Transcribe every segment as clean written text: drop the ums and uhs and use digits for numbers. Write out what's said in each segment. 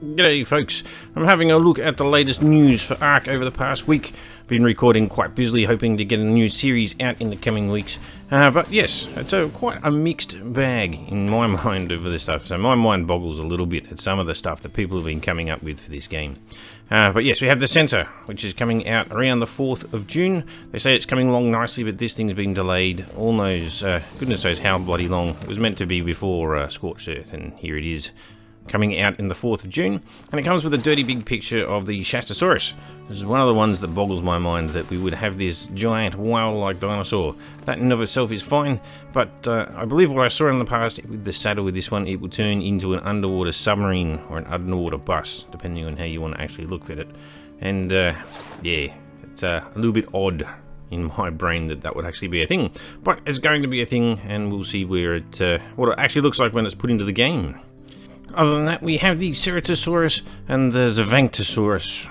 G'day folks, I'm having a look at the latest news for ARK over the past week. Been recording quite busily, hoping to get a new series out in the coming weeks. But yes, it's quite a mixed bag in my mind over this stuff, so my mind boggles a little bit at some of the stuff that people have been coming up with for this game. But yes, we have the Censor, which is coming out around the 4th of June. They say it's coming along nicely, but this thing's been delayed. All knows, goodness knows how bloody long. It was meant to be before Scorched Earth, and here it is, coming out in the 4th of June, and it comes with a dirty big picture of the Shastasaurus. This is one of the ones that boggles my mind, that we would have this giant whale-like dinosaur. That in of itself is fine, but I believe what I saw in the past with the saddle with this one, it will turn into an underwater submarine or an underwater bus, depending on how you want to actually look at it. And yeah, it's a little bit odd in my brain that would actually be a thing, but it's going to be a thing, and we'll see where it what it actually looks like when it's put into the game. Other than that, we have the Ceratosaurus and the Zevangtosaurus.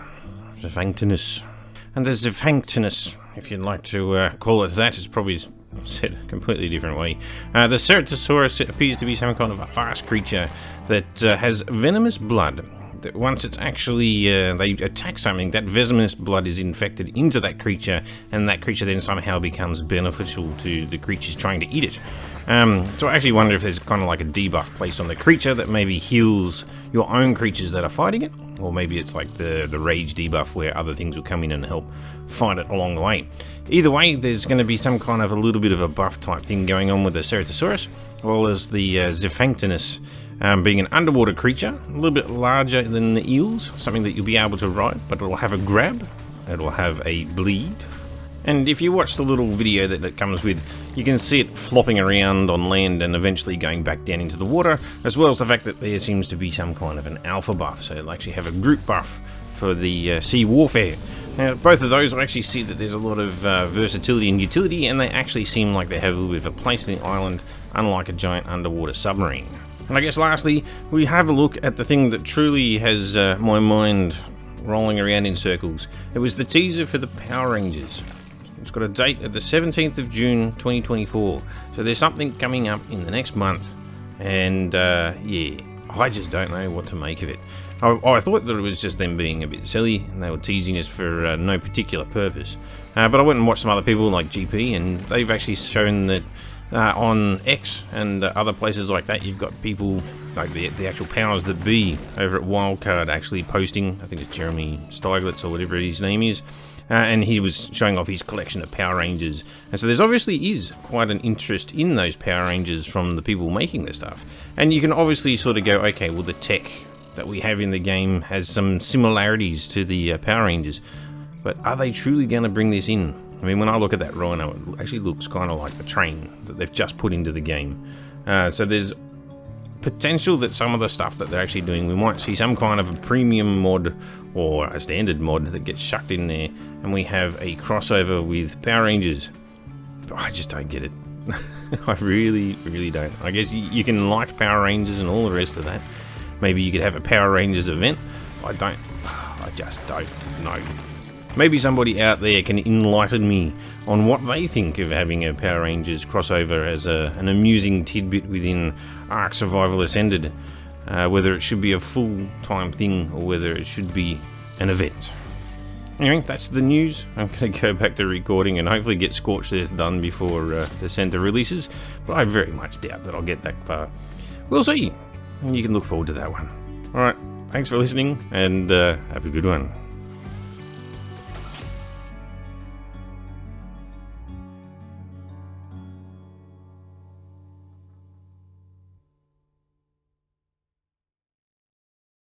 And the Zevangtonus, if you'd like to call it that. It's probably said a completely different way. The Ceratosaurus appears to be some kind of a fast creature that has venomous blood. That once it's actually, they attack something, that venomous blood is infected into that creature, and that creature then somehow becomes beneficial to the creatures trying to eat it. So I actually wonder if there's kind of like a debuff placed on the creature that maybe heals your own creatures that are fighting it, or maybe it's like the rage debuff where other things will come in and help fight it along the way. Either way, there's going to be some kind of a little bit of a buff type thing going on with the Ceratosaurus, as well as the Zevangtonus. Being an underwater creature, a little bit larger than the eels, something that you'll be able to ride, but it'll have a grab, it'll have a bleed, and if you watch the little video that it comes with, you can see it flopping around on land and eventually going back down into the water, as well as the fact that there seems to be some kind of an alpha buff, so it'll actually have a group buff for the sea warfare. Now, both of those, I actually see that there's a lot of versatility and utility, and they actually seem like they have a little bit of a place in the island, unlike a giant underwater submarine. And I guess lastly, we have a look at the thing that truly has my mind rolling around in circles. It was the teaser for the Power Rangers. It's got a date of the 17th of June 2024. So there's something coming up in the next month. And yeah, I just don't know what to make of it. I thought that it was just them being a bit silly, and they were teasing us for no particular purpose. But I went and watched some other people like GP, and they've actually shown that on X and other places like that, you've got people like the actual powers that be over at Wildcard actually posting. I think it's Jeremy Steiglitz or whatever his name is, and he was showing off his collection of Power Rangers. And so there's obviously is quite an interest in those Power Rangers from the people making this stuff. And you can obviously sort of go, okay, well, the tech that we have in the game has some similarities to the Power Rangers, but are they truly going to bring this in? I mean, when I look at that rhino, it actually looks kind of like the train that they've just put into the game. So there's potential that some of the stuff that they're actually doing, we might see some kind of a premium mod or a standard mod that gets shucked in there, and we have a crossover with Power Rangers. But I just don't get it. I really, really don't. I guess you can like Power Rangers and all the rest of that. Maybe you could have a Power Rangers event. I just don't know. Maybe somebody out there can enlighten me on what they think of having a Power Rangers crossover as an amusing tidbit within ARK Survival Ascended. Whether it should be a full-time thing or whether it should be an event. Anyway, that's the news. I'm going to go back to recording and hopefully get Scorched Earth done before the Center releases, but I very much doubt that I'll get that far. We'll see, and you can look forward to that one. Alright, thanks for listening, and have a good one.